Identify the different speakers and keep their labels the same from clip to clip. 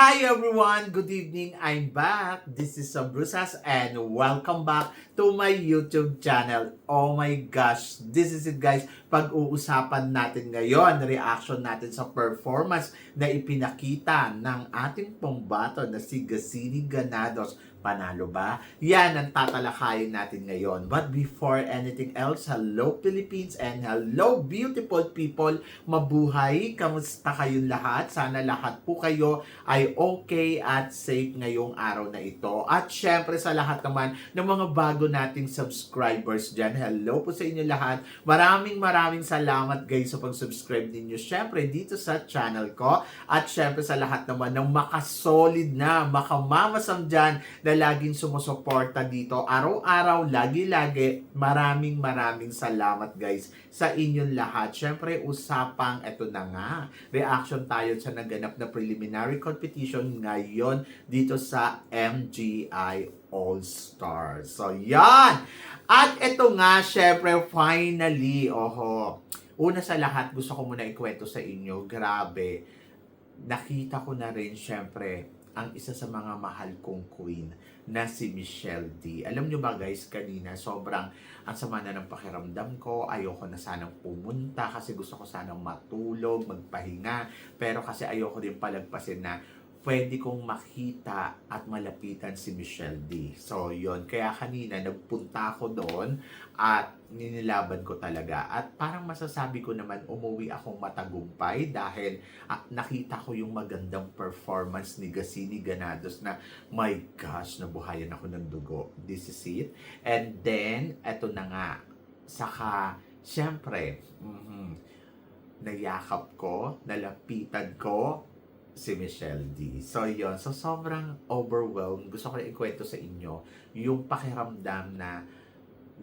Speaker 1: Hi everyone! Good evening! I'm back. This is Brusas and welcome back to my YouTube channel. Oh my gosh! This is it guys. Pag-uusapan natin ngayon, reaction natin sa performance na ipinakita ng ating pambato na si Gacini Granados. Panalo ba? Yan ang tatalakayin natin ngayon. But before anything else, hello Philippines and hello beautiful people. Mabuhay! Kamusta kayong lahat? Sana lahat po kayo ay okay at safe ngayong araw na ito. At syempre sa lahat naman ng mga bago nating subscribers dyan, hello po sa inyo lahat. Maraming salamat guys sa pag-subscribe ninyo syempre dito sa channel ko. At syempre sa lahat naman ng makasolid na, makamamasam dyan na laging sumusuporta dito araw-araw, lagi-lagi. Maraming salamat guys sa inyong lahat. Syempre usapang eto na nga, reaction tayo sa naganap na preliminary competition ngayon dito sa MGI All-Stars. So yan! At eto nga, syempre finally, una sa lahat gusto ko muna ikwento sa inyo, grabe, nakita ko na rin syempre ang isa sa mga mahal kong queen na si Michelle D. Alam nyo ba guys, kanina sobrang ang sama na ng pakiramdam ko. Ayoko na sanang pumunta kasi gusto ko sanang matulog, magpahinga. Pero kasi ayoko din palagpasin na pwede kong makita at malapitan si Michelle D. So, yon. Kaya kanina, nagpunta ako doon at ninilaban ko talaga. At parang masasabi ko naman, umuwi akong matagumpay dahil nakita ko yung magandang performance ni Gacini Granados na, my gosh, nabuhayan ako ng dugo. This is it. And then, eto na nga. Saka, syempre, nayakap ko, nalapitan ko, si Michelle D. So, yun. So, sobrang overwhelmed. Gusto ko na ikwento sa inyo yung pakiramdam na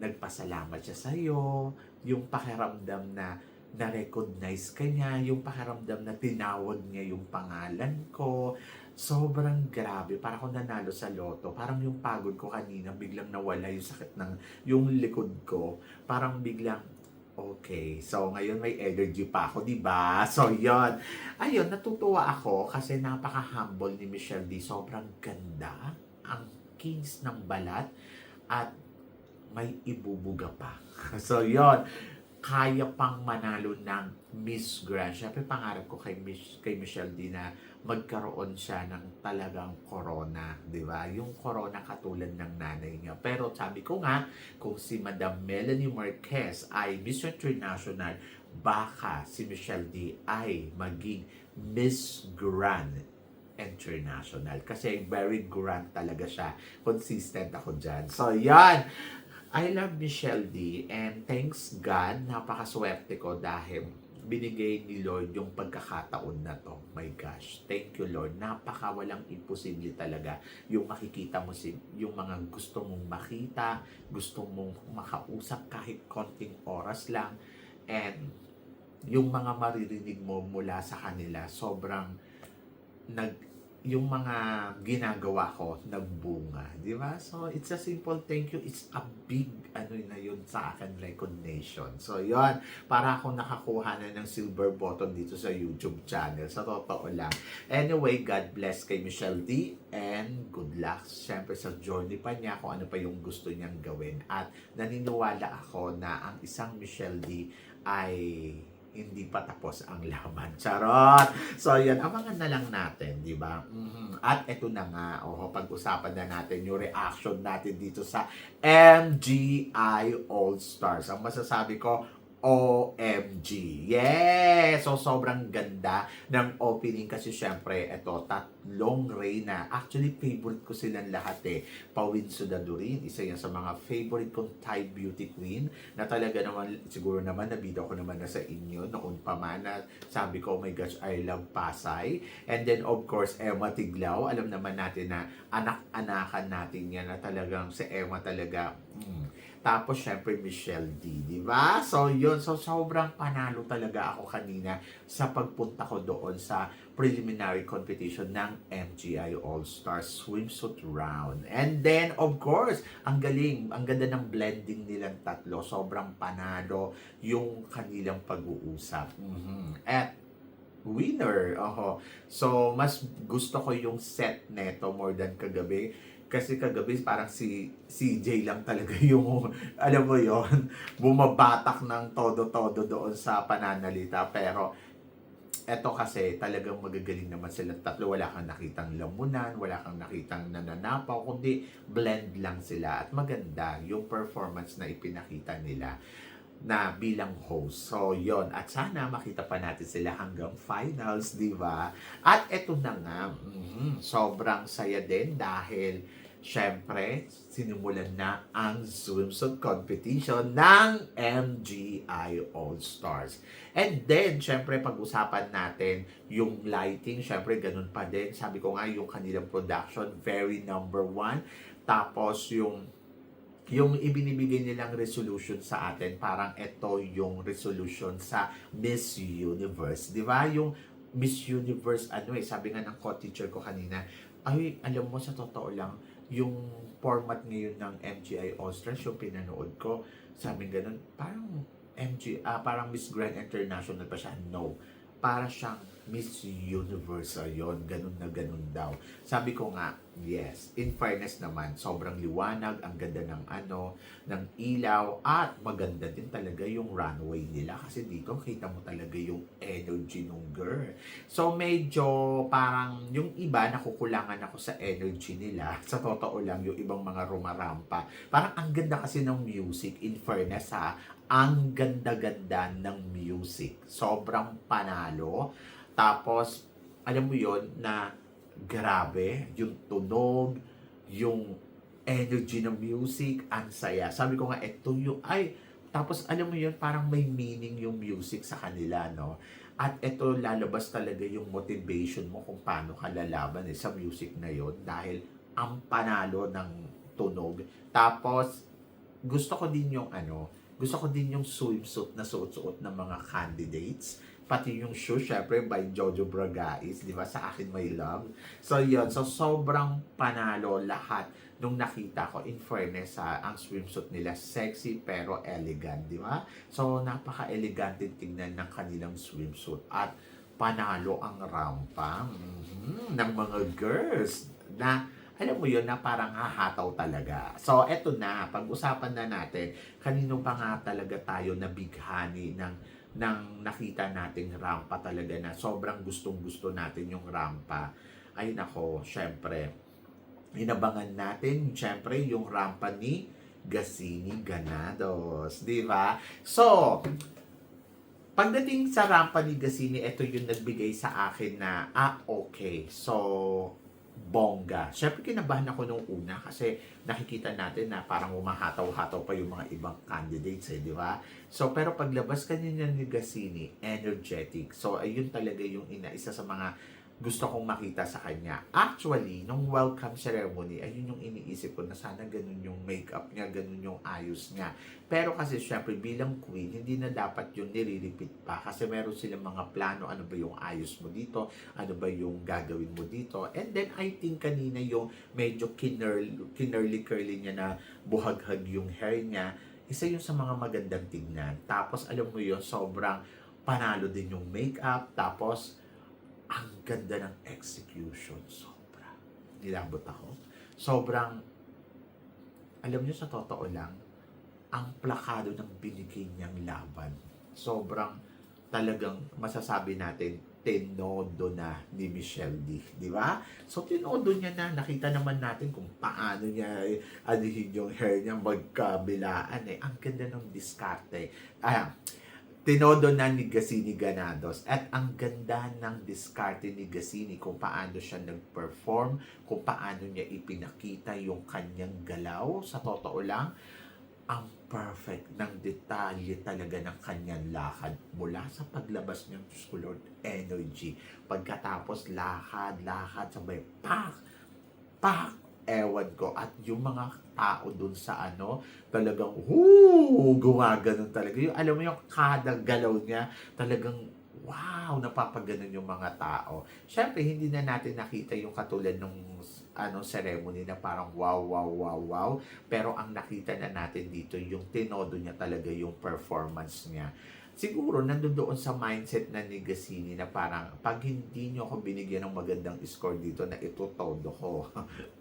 Speaker 1: nagpasalamat siya sa'yo, yung pakiramdam na na-recognize ka niya, yung pakiramdam na tinawag niya yung pangalan ko. Sobrang grabe. Para akong nanalo sa loto. Parang yung pagod ko kanina, biglang nawala yung sakit ng yung likod ko. Parang biglang okay. So, ngayon may energy pa ako, di ba? So, yon. Ayun, natutuwa ako kasi napaka-humble ni Michelle D. Sobrang ganda. Ang kinis ng balat at may ibubuga pa. So, yon. Kaya pang manalo ng Miss Grand. Siyempre, pangarap ko kay Michelle D na magkaroon siya ng talagang corona, di ba? Yung corona katulad ng nanay niya. Pero sabi ko nga, kung si Madam Melanie Marquez ay Miss International, baka si Michelle D ay maging Miss Grand International. Kasi very grand talaga siya. Consistent ako dyan. So, yan. I love Michelle D and thanks God, napakaswerte ko dahil binigay ni Lord yung pagkakataon na to. My gosh, thank you Lord. Napaka walang imposible talaga yung makikita mo yung mga gusto mong makita, gusto mong makausap kahit konting oras lang, and yung mga maririnig mo mula sa kanila, sobrang yung mga ginagawa ko nagbunga, di ba? So, it's a simple thank you. It's a big, na yun sa akin, recognition. So, yon. Para akong nakakuha na ng silver button dito sa YouTube channel. Sa totoo lang. Anyway, God bless kay Michelle D. And good luck, syempre, sa journey pa niya kung ano pa yung gusto niyang gawin. At naniniwala ako na ang isang Michelle D ay hindi pa tapos ang laban. Charot! So, yan. Abangan na lang natin, di ba? At eto na nga, pag-usapan na natin yung reaction natin dito sa MGI All-Stars. Ang masasabi ko, OMG. Yes! So, sobrang ganda ng opening kasi syempre, eto, tatlong reyna. Actually, favorite ko silang lahat eh. Pawin Sudadurin, isa yan sa mga favorite kong Thai beauty queen na talaga naman, siguro naman, nabida ko naman na sa inyo noon pa man na sabi ko, oh my gosh, I love Pasay. And then, of course, Emma Tiglao. Alam naman natin na anak-anakan natin yan na talagang si Emma talaga, Tapos, syempre, Michelle D. Di ba? So, yun. So, sobrang panalo talaga ako kanina sa pagpunta ko doon sa preliminary competition ng MGI All-Stars Swimsuit Round. And then, of course, ang galing. Ang ganda ng blending nilang tatlo. Sobrang panalo yung kanilang pag-uusap. At winner. Oho. So, mas gusto ko yung set neto more than kagabi. Kasi kagabi parang si CJ lang talaga yung, alam mo yon bumabatak ng todo-todo doon sa pananalita. Pero eto kasi talagang magagaling naman silang tatlo. Wala kang nakitang lamunan, wala kang nakitang nananapaw, kundi blend lang sila. At maganda yung performance na ipinakita nila na bilang host. So, yon. At sana makita pa natin sila hanggang finals, di ba? At eto na nga, sobrang saya din dahil syempre, sinimulan na ang swimsuit competition ng MGI All-Stars. And then, syempre, pag-usapan natin yung lighting, syempre, ganun pa din. Sabi ko nga, yung kanilang production, very number one. Tapos, yung ibinibigay nilang resolution sa atin, parang ito yung resolution sa Miss Universe. Di ba? Yung Miss Universe, sabi nga ng co-teacher ko kanina, ay, alam mo, sa totoo lang, yung format ngayon ng MGI All-Stars, yung pinanood ko, sabi ganun, parang Miss Grand International pa siya. No. Para siyang Miss Universe yon, ganun na ganun daw. Sabi ko nga, yes, in fairness naman, sobrang liwanag, ang ganda ng ilaw, at maganda din talaga yung runway nila kasi dito kita mo talaga yung energy ng girl. So medyo parang yung iba nakukulangan ako sa energy nila. Sa totoo lang, yung ibang mga rumarampa. Parang ang ganda kasi ng music, in fairness ha, ang ganda-ganda ng music. Sobrang panalo. Tapos, alam mo yon na grabe, yung tunog, yung energy ng music, ang saya. Sabi ko nga, eto yung, tapos alam mo yon parang may meaning yung music sa kanila, no? At eto, lalabas talaga yung motivation mo kung paano ka lalaban sa music na yon dahil ang panalo ng tunog. Tapos, gusto ko din yung swimsuit na suot-suot ng mga candidates. Pati yung shoe, syempre, by Jojo Bragais, di ba? Sa Akin My Love. So, yun. So, sobrang panalo lahat nung nakita ko. In fairness, ang swimsuit nila, sexy pero elegant, di ba? So, napaka-elegante tingnan ng kanilang swimsuit. At panalo ang rampa ng mga girls na alam mo yun na parang hahataw talaga. So, eto na, pag-usapan na natin, kanino pa nga talaga tayo nabighani ng nakita nating rampa talaga na sobrang gustong-gusto natin yung rampa. Ay nako, syempre, inabangan natin, syempre, yung rampa ni Gasini Ganados. Di ba? So, pagdating sa rampa ni Gasini, ito yung nagbigay sa akin na, okay. So, bongga. Siyempre, kinabahan ako nung una kasi nakikita natin na parang umahataw-hataw pa yung mga ibang candidates, di ba? So, pero paglabas kanina ni Gasini, energetic. So, ayun talaga yung isa sa mga gusto kong makita sa kanya. Actually, nung welcome ceremony, ayun yung iniisip ko na sana ganun yung makeup niya, ganun yung ayos niya. Pero kasi syempre bilang queen, hindi na dapat yung nire-repeat pa kasi meron silang mga plano, ano ba yung ayos mo dito, ano ba yung gagawin mo dito. And then I think kanina yung medyo kinurly-curly niya na buhaghag yung hair niya, isa yun sa mga magandang tingnan. Tapos alam mo yun, sobrang panalo din yung makeup, tapos ang ganda ng execution. Sobra. Nilabot ako. Sobrang, alam niyo sa totoo lang, ang plakado ng binigay niyang laban. Sobrang talagang masasabi natin, tinodo na ni Michelle D. Di ba? So, tinodo niya na. Nakita naman natin kung paano niya alihin yung hair niya magkabilaan. Ang ganda ng diskarte. Tinodo na ni Gasini Ganados at ang ganda ng diskarte ni Gasini kung paano siya nag-perform, kung paano niya ipinakita yung kanyang galaw. Sa totoo lang, ang perfect ng detalye talaga ng kanyang lakad mula sa paglabas niyang Diyos ko Lord, energy. Pagkatapos lakad, sabay, pak, pak, ewan ko. At yung mga tao dun sa talagang, gumaganon talaga. Yung, alam mo yung kada galaw niya, talagang, wow, napapaganon yung mga tao. Siyempre, hindi na natin nakita yung katulad ng ceremony na parang wow, wow, wow, wow. Pero ang nakita na natin dito, yung tinodo niya talaga yung performance niya. siguro nandoon sa mindset na ni Gassini na parang pag hindi nyo ako binigyan ng magandang score dito na itutodo ko,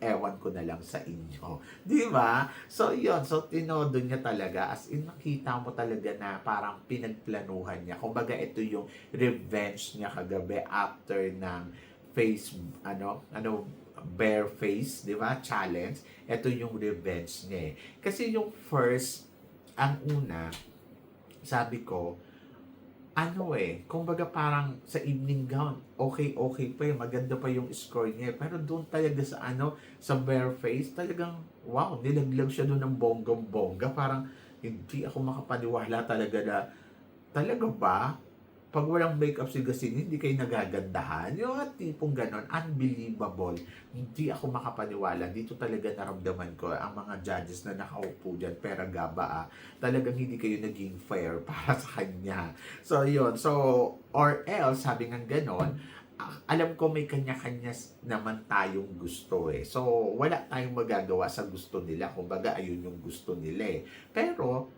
Speaker 1: ewan ko na lang sa inyo. Di ba? So, yun. So, tinodo niya talaga. As in, nakita mo talaga na parang pinagplanuhan niya. Kumbaga, ito yung revenge niya kagabi after ng face, bare face, di ba? Challenge. Ito yung revenge niya eh. Kasi yung first, ang una, sabi ko, kumbaga parang sa evening gown, okay pa maganda pa yung score niya. Pero doon talaga sa bare face, talagang, wow, nilaglag siya doon ng bonggang-bongga. Parang, hindi ako makapaniwala talaga na, talaga ba? Pag walang makeup si Gassini, hindi kayo nagagandahan. Yung tipong ganon, unbelievable. Hindi ako makapaniwala. Dito talaga naramdaman ko ang mga judges na nakaupo dyan, pera gaba talagang hindi kayo naging fair para sa kanya. So, yun. So, or else, sabi nga ganon, alam ko may kanya-kanya naman tayong gusto eh. So, wala tayong magagawa sa gusto nila. Kumbaga, ayun yung gusto nila eh. Pero,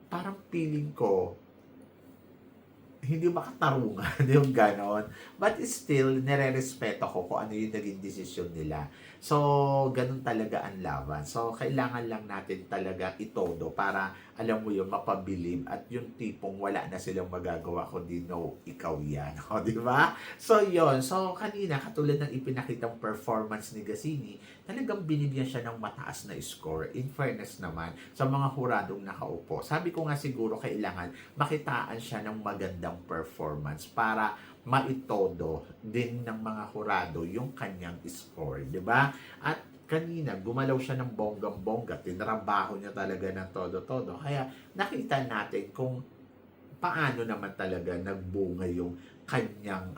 Speaker 1: parang feeling ko, hindi makatarungan yung ganon. But still, nire-respeto ko kung ano yung naging desisyon nila. So, ganon talaga ang laban. So, kailangan lang natin talaga itodo para, alam mo yun, mapabilib at yung tipong wala na silang magagawa kundi no, ikaw yan. O, di ba? So, yun. So, kanina, katulad ng ipinakitang performance ni Gassini, talagang binigyan siya ng mataas na score. In fairness naman, sa mga huradong nakaupo. Sabi ko nga siguro, kailangan makitaan siya ng magandang performance para maitodo din ng mga hurado yung kanyang score, di ba? At kanina, gumalaw siya ng bonggang-bongga, tinrabaho niya talaga ng todo-todo. Kaya nakita natin kung paano naman talaga nagbunga yung kanyang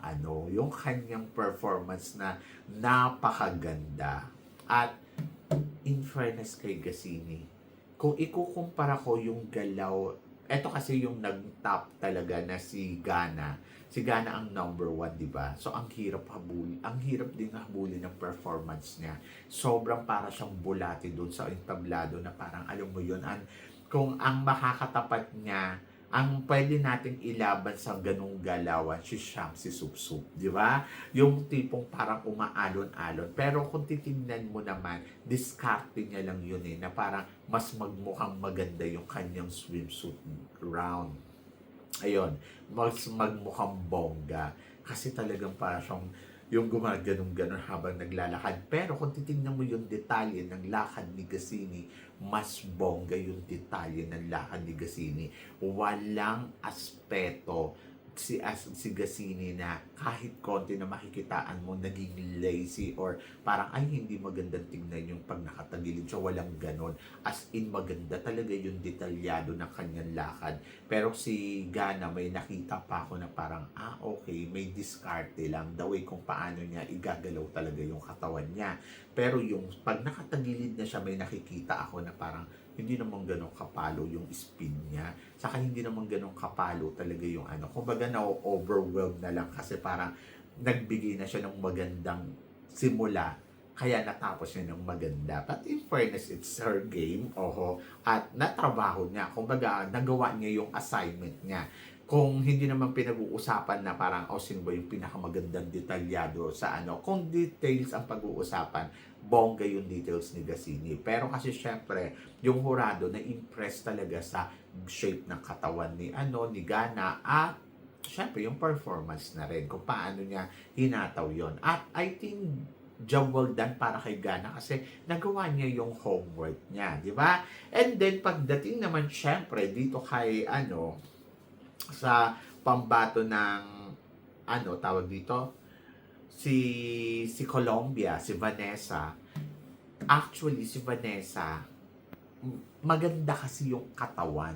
Speaker 1: yung kanyang performance na napakaganda. At in fairness kay Gassini, kung ikukumpara ko yung galaw, eto kasi yung nag-top talaga na si Gana. Si Gana ang number 1, di ba? So, ang hirap din habulin ng performance niya. Sobrang para siyang bulati doon sa entablado na parang, alam mo yun, kung ang makakatapat niya, ang pwede nating ilaban sa ganung galawan, si Shang, si Supsup, di ba? Yung tipong parang umaalon-alon. Pero kung titignan mo naman, diskarte niya lang yun na parang mas magmukhang maganda yung kanyang swimsuit round. Ayun, mas magmukhang bongga. Kasi talagang parang siyang yung gumaganon-ganon habang naglalakad. Pero kung titignan mo yung detalye ng lakad ni Gassini, mas bongga yung detalye ng lakad ni Gassini. Walang aspeto si Gassini na kahit konti na makikitaan mo naging lazy or parang ay hindi magandang tingnan yung pag nakatagilid siya, walang ganon. As in maganda talaga yung detalyado ng kanyang lakad. Pero si Gana, may nakita pa ako na parang okay, may diskarte lang the way kung paano niya igagalaw talaga yung katawan niya. Pero yung pag nakatagilid na siya, may nakikita ako na parang hindi naman ganun kapalo yung speed niya. Saka hindi naman ganun kapalo talaga yung Kumbaga na-overwhelmed na lang kasi parang nagbigay na siya ng magandang simula. Kaya natapos niya ng maganda. But in fairness, it's her game. At natrabaho niya. Kumbaga, nagawa niya yung assignment niya. Kung hindi naman pinag-uusapan na parang, sino ba yung pinakamagandang detalyado sa Kung details ang pag-uusapan, bongga yung details ni Gassini. Pero kasi syempre, yung hurado na-impress talaga sa shape ng katawan ni Gana at syempre yung performance na rin kung paano niya hinataw yon. At I think job well done para kay Gana kasi nagawa niya yung homework niya, di ba? And then pagdating naman syempre dito kay sa pambato ng tawag dito si Colombia, si Vanessa. Actually si Vanessa maganda kasi yung katawan.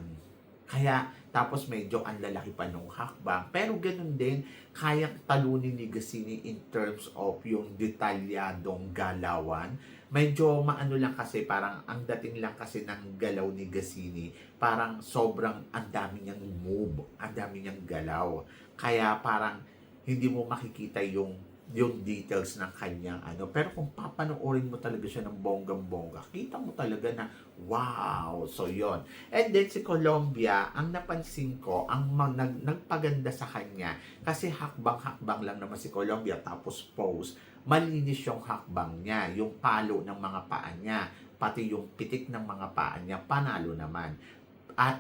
Speaker 1: Kaya tapos medyo ang lalaki pa nung hakbang. Pero ganun din, kayang talunin ni Gassini in terms of yung detalyadong galawan. Medyo maano lang kasi, parang ang dating lang kasi ng galaw ni Gassini, parang sobrang ang dami niyang move, ang dami niyang galaw. Kaya parang hindi mo makikita yung yung details ng kanyang ano. Pero kung papanoorin mo talaga siya ng bonggang-bongga, kita mo talaga na, wow! So, yon. And then, si Colombia, ang napansin ko, nagpaganda sa kanya, kasi hakbang-hakbang lang naman si Colombia, tapos pose, malinis yung hakbang niya, yung palo ng mga paa niya, pati yung pitik ng mga paa niya, panalo naman. At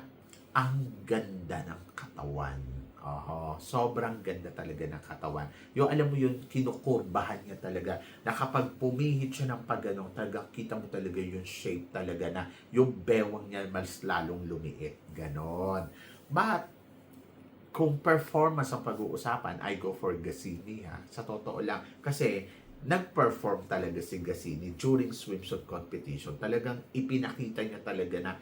Speaker 1: ang ganda ng katawan. Oho, sobrang ganda talaga ng katawan. Yung alam mo yun, kinukurbahan niya talaga. Na kapag pumihit siya ng pagganong, talaga kita mo talaga yung shape talaga na yung bewang niya mas lalong lumiit. Ganon. But, kung performance ang pag-uusapan, I go for Gassini ha. Sa totoo lang. Kasi, nag-perform talaga si Gassini during swimsuit competition. Talagang ipinakita niya talaga na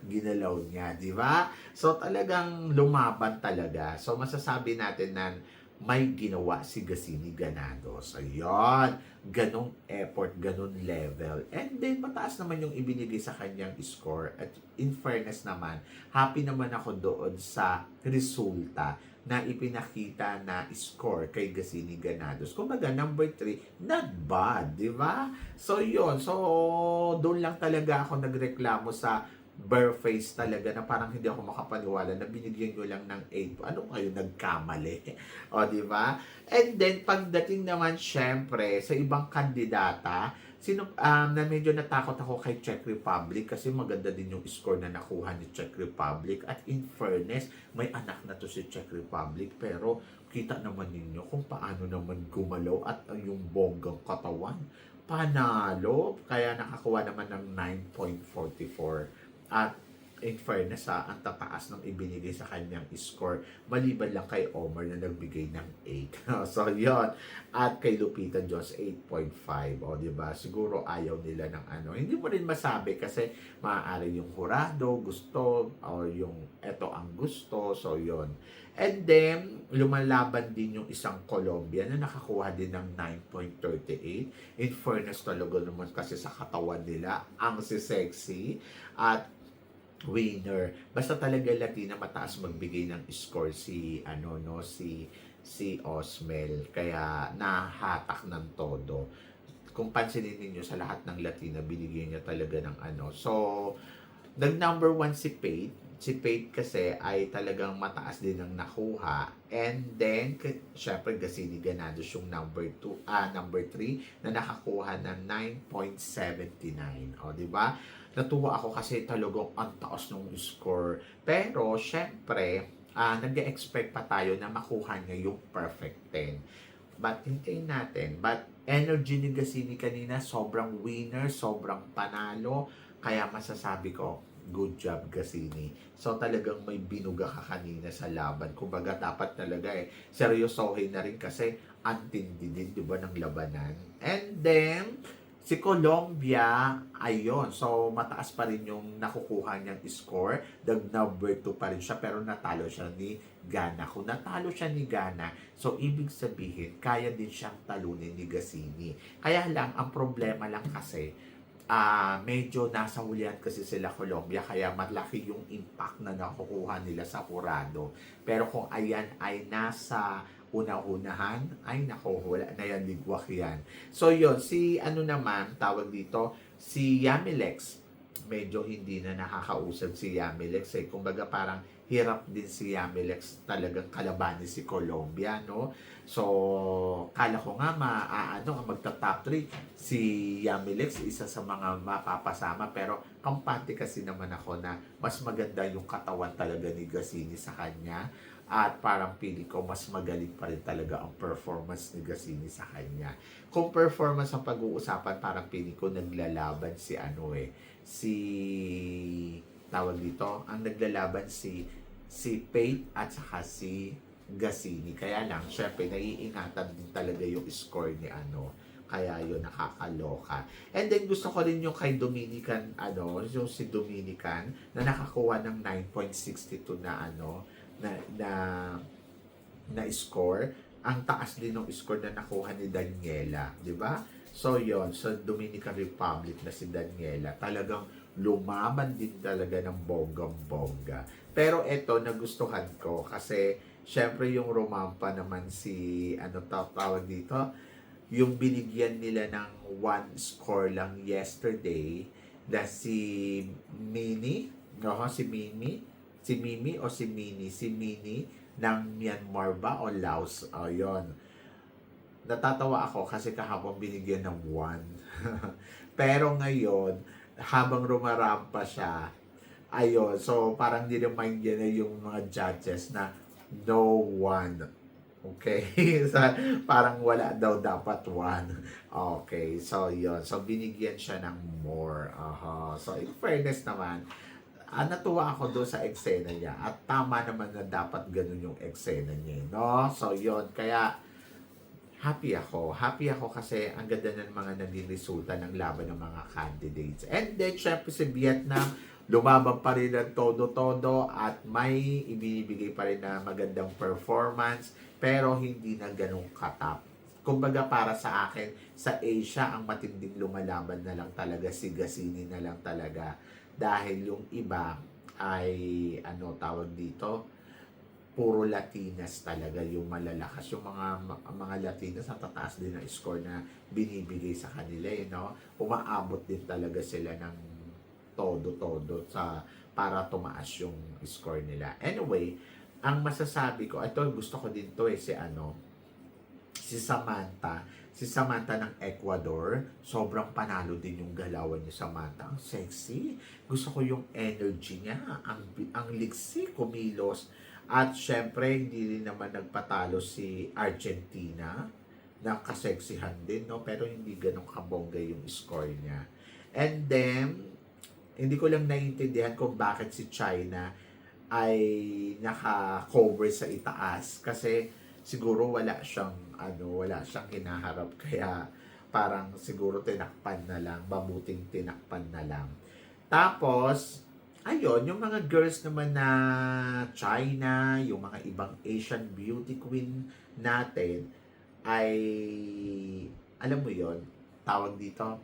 Speaker 1: ginalaw niya, di ba? So talagang lumaban talaga. So masasabi natin na may ginawa si Gassini Ganado. So yon, ganong effort, ganon level. And then mataas naman yung ibinigay sa kanyang score. At in fairness naman, happy naman ako doon sa resulta na ipinakita na score kay Gassini Ganados. Kumbaga, number 3, not bad, di ba? So, yun. So, doon lang talaga ako nagreklamo sa bare face talaga na parang hindi ako makapaniwala na binigyan nyo lang ng 8. Ano kayo nagkamali? O, di ba? And then, pagdating naman, syempre, sa ibang kandidata, na medyo natakot ako kay Czech Republic kasi maganda din yung score na nakuha ni Czech Republic. At in fairness, may anak na to si Czech Republic, pero kita naman ninyo kung paano naman gumalaw at yung bonggang katawan. Panalo, kaya nakakuha naman ng 9.44. At in fairness ang tataas ng ibinigay sa kanyang score, maliban lang kay Omar na nagbigay ng 8. So, yon. At kay Lupita Jones, 8.5. O, diba? Siguro ayaw nila ng ano. Hindi mo rin masabi kasi maaari yung hurado, gusto, o yung eto ang gusto. So, yon. And then, lumalaban din yung isang Colombia na nakakuha din ng 9.38. In fairness talaga naman kasi sa katawan nila, ang sexy at winner. Basta talaga Latina mataas magbigay ng score si si Osmel, kaya nahatak ng todo. Kung pansinin niyo sa lahat ng Latina, binigyan niya talaga ng ano. So, nag-number 1 si Pate. Si Pate kasi ay talagang mataas din ang nakuha. And then, syempre, Gassini Ganados yung number 3 na nakakuha ng 9.79. O, di ba? Natuwa ako kasi talagang ang taas ng score. Pero, syempre, nag-expect pa tayo na makuha niya yung perfect 10. But, hintayin natin. But, energy ni Gassini kanina, sobrang winner, sobrang panalo. Kaya masasabi ko, good job, Gassini. So, talagang may binuga ka kanina sa laban. Kumbaga, dapat talaga seryosohin na rin kasi antindi din, di ba, ng labanan. And then, si Colombia, ayun. So, mataas pa rin yung nakukuha niyang score. Number 2 pa rin siya, pero natalo siya ni Ghana. Kung natalo siya ni Ghana, so, ibig sabihin, kaya din siyang talunin ni Gassini. Kaya lang, ang problema lang kasi, medyo nasa hulihan kasi sila Colombia, kaya malaki yung impact na nakukuha nila sa Jurado. Pero kung ayan ay nasa una-unahan, ay naku, wala na yan, ligwak yan. So yun, si naman, tawag dito, si Yamilex, medyo hindi na nakakausap si Yamilex kumbaga parang hirap din si Yamilex talagang kalabanin si Colombia, no? So, kala ko nga magta-top 3 si Yamilex, isa sa mga mapapasama, pero kampante kasi naman ako na mas maganda yung katawan talaga ni Gassini sa kanya. At parang pili ko, mas magaling pa rin talaga ang performance ni Gassini sa kanya. Kung performance ang pag-uusapan, parang pili ko naglalaban si tawag dito, ang naglalaban si Pate at saka si Gassini. Kaya lang, syempre, naiingatan din talaga yung score ni kaya yun, nakakaloka. And then, gusto ko rin yung kay Dominican, yung si Dominican, na nakakuha ng 9.62 na score. Ang taas din ng score na nakuha ni Daniela, di ba? So, yon, sa Dominican Republic na si Daniela, talagang lumaban din talaga ng bonggang-bongga. Pero eto, nagustuhan ko kasi syempre yung rumampa naman si, ano tawag dito, yung binigyan nila ng one score lang yesterday na si Mini, no, si Mimi o si Mini ng Myanmar ba o Laos, o yon. Natatawa ako kasi kahapon binigyan ng one. Pero ngayon, habang rumarampa siya, ayun, so parang niremind niya na yung mga judges na no one. Okay? So, parang wala daw dapat one. Okay, so yun. So binigyan siya ng more. So in fairness naman, natuwa ako doon sa eksena niya. At tama naman na dapat ganun yung eksena niya. No? So yun. Kaya happy ako. Happy ako kasi ang ganda ng mga naging resulta ng laban ng mga candidates. And then, syempre si Vietnam, lumaban pa rin ng todo-todo at may ibinibigay pa rin na magandang performance pero hindi na ganun katap. Kumbaga para sa akin, sa Asia, ang matinding lumalaban na lang talaga, si Gazini na lang talaga. Dahil yung iba ay, ano tawag dito, puro Latinas talaga yung malalakas. Yung mga Latinas, ang tataas din ang score na binibigay sa kanila, no? Umaabot din talaga sila ng todo-todo para tumaas yung score nila. Anyway, ang masasabi ko, ito gusto ko din to si Samantha. Si Samantha ng Ecuador, sobrang panalo din yung galawan ni Samantha. Ang sexy. Gusto ko yung energy niya, ang liksi, kumilos. At syempre, hindi rin naman nagpatalo si Argentina na kaseksihan din, no? Pero hindi ganun kabongga yung score niya. And then, hindi ko lang naiintindihan kung bakit si China ay naka-cover sa itaas. Kasi siguro wala siyang hinaharap. Kaya parang siguro tinakpan na lang, mabuting tinakpan na lang. Tapos, ayun, yung mga girls naman na China, yung mga ibang Asian beauty queen natin, ay, alam mo yon, tawag dito,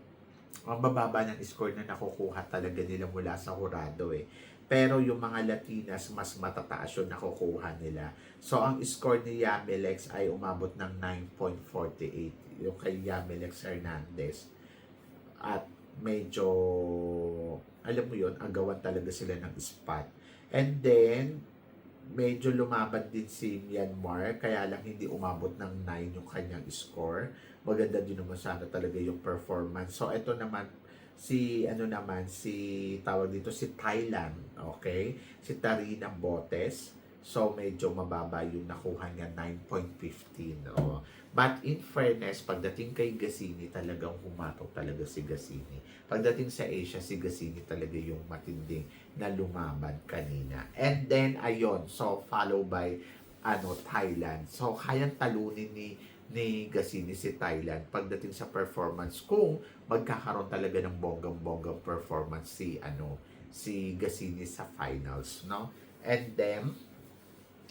Speaker 1: ang bababa ng score na nakukuha talaga nila mula sa hurado eh. Pero yung mga Latinas, mas matataas yung nakukuha nila. So, ang score ni Yamilex ay umabot ng 9.48. Yung kay Yamilex Hernandez. At medyo, alam mo yon, agawan talaga sila ng spot. And then, medyo lumaban din si Myanmar, kaya lang hindi umabot ng 9 yung kanyang score. Maganda din naman sana talaga yung performance. So, ito naman, si tawag dito, si Thailand, okay? Si Tarina Botes. So, medyo mababa yung nakuha niya, 9.15. Oh. But in fairness, pagdating kay Gazini, talagang humatok talaga si Gazini. Pagdating sa Asia, si Gazini talaga yung matinding na lumaban kanina. And then, ayun, so follow by Thailand. So, kayang talunin ni Gazini si Thailand pagdating sa performance kung magkakaroon talaga ng bonggang-bonggang performance si Gazini sa finals, no? And then,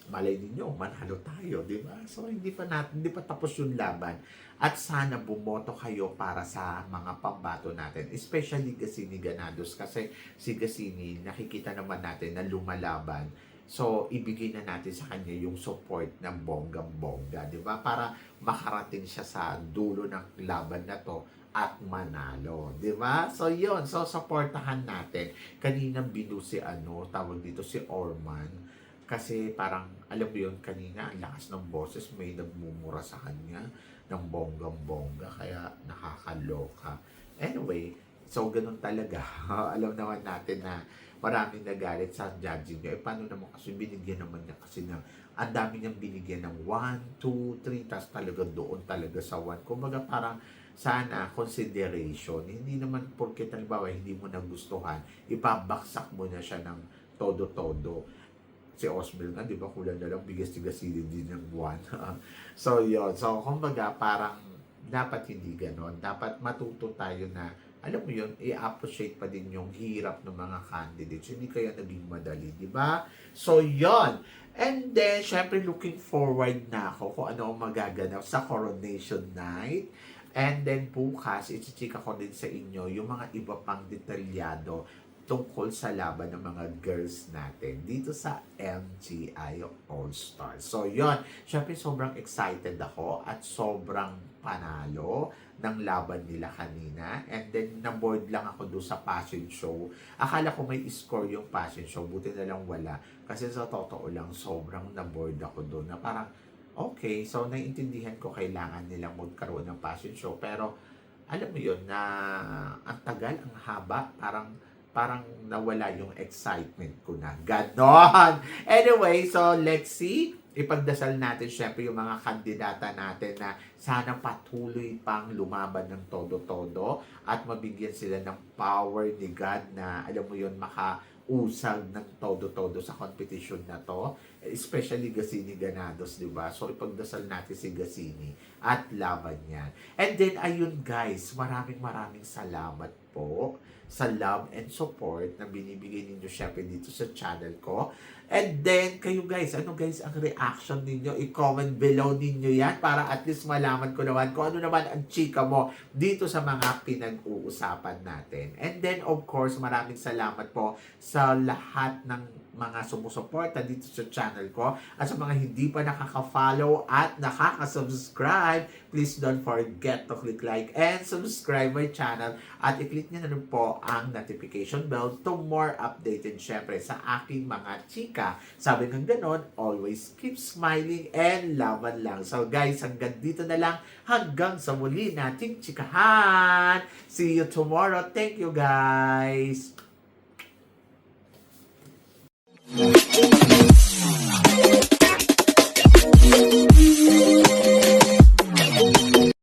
Speaker 1: malay ninyo, manalo tayo, di ba? So, hindi pa tapos yung laban. At sana bumoto kayo para sa mga pambato natin. Especially Gazini Ganados. Kasi si Gazini, nakikita naman natin na lumalaban. So, ibigay na natin sa kanya yung support ng bonggang-bongga, di ba? Para makarating siya sa dulo ng laban na to at manalo, di ba? So, yun. So, supportahan natin. Kanina binusi tawag dito si Orman. Kasi parang, alam mo yun, kanina, ang lakas ng boses, may nagmumura sa kanya ng bonggang-bongga, kaya nakakaloka. Anyway, so ganun talaga. Alam naman natin na maraming nagalit sa judging niya. Paano naman kasi binigyan naman niya kasi ang dami niyang binigyan ng 1, 2, 3, tas talaga doon talaga sa 1. Kumbaga parang sana consideration. Hindi naman porket halimbawa hindi mo nagustuhan, ipabaksak mo na siya ng todo-todo. Si Osmel nga, di ba, kulang na lang, bigas-tigasilin din ng buwan. So, yun. So, kumbaga, parang dapat hindi ganon. Dapat matuto tayo na, alam mo yun, i-appreciate pa din yung hirap ng mga candidates. Hindi kaya naging madali, di ba? So, yun. And then, syempre, looking forward na ako kung ano ang magaganap sa Coronation Night. And then, bukas, iti-chika ko din sa inyo yung mga iba pang detalyado tungkol sa laban ng mga girls natin dito sa MGI All-Stars. So, yon. Syempre, sobrang excited ako at sobrang panalo ng laban nila kanina. And then, naboard lang ako doon sa fashion show. Akala ko may score yung fashion show. Buti na lang wala. Kasi sa totoo lang, sobrang naboard ako doon na parang, okay, so naiintindihan ko kailangan nilang magkaroon ng fashion show. Pero, alam mo yun, na ang tagal, ang haba, parang nawala yung excitement ko na. Ganon! Anyway, so let's see. Ipagdasal natin syempre yung mga kandidata natin na sana patuloy pang lumaban ng todo-todo at mabigyan sila ng power ni God na alam mo yun, makausag ng todo-todo sa competition na to. Especially Gasini Ganados, di ba? So ipagdasal natin si Gasini at laban niya. And then, ayun guys, maraming salamat po sa love and support na binibigay ninyo syempre dito sa channel ko. And then, kayo guys, ano guys ang reaction ninyo? I-comment below ninyo yan para at least malaman ko naman kung ano naman ang chika mo dito sa mga pinag-uusapan natin. And then, of course, maraming salamat po sa lahat ng mga sumusuporta dito sa channel ko at sa mga hindi pa nakaka-follow at nakaka-subscribe, please don't forget to click like and subscribe my channel at i-click nyo na rin po ang notification bell to more updated syempre sa aking mga chika. Sabi ng ganon, always keep smiling and laban lang. So guys, hanggang dito na lang, hanggang sa muli nating chikahan. See you tomorrow. Thank you guys.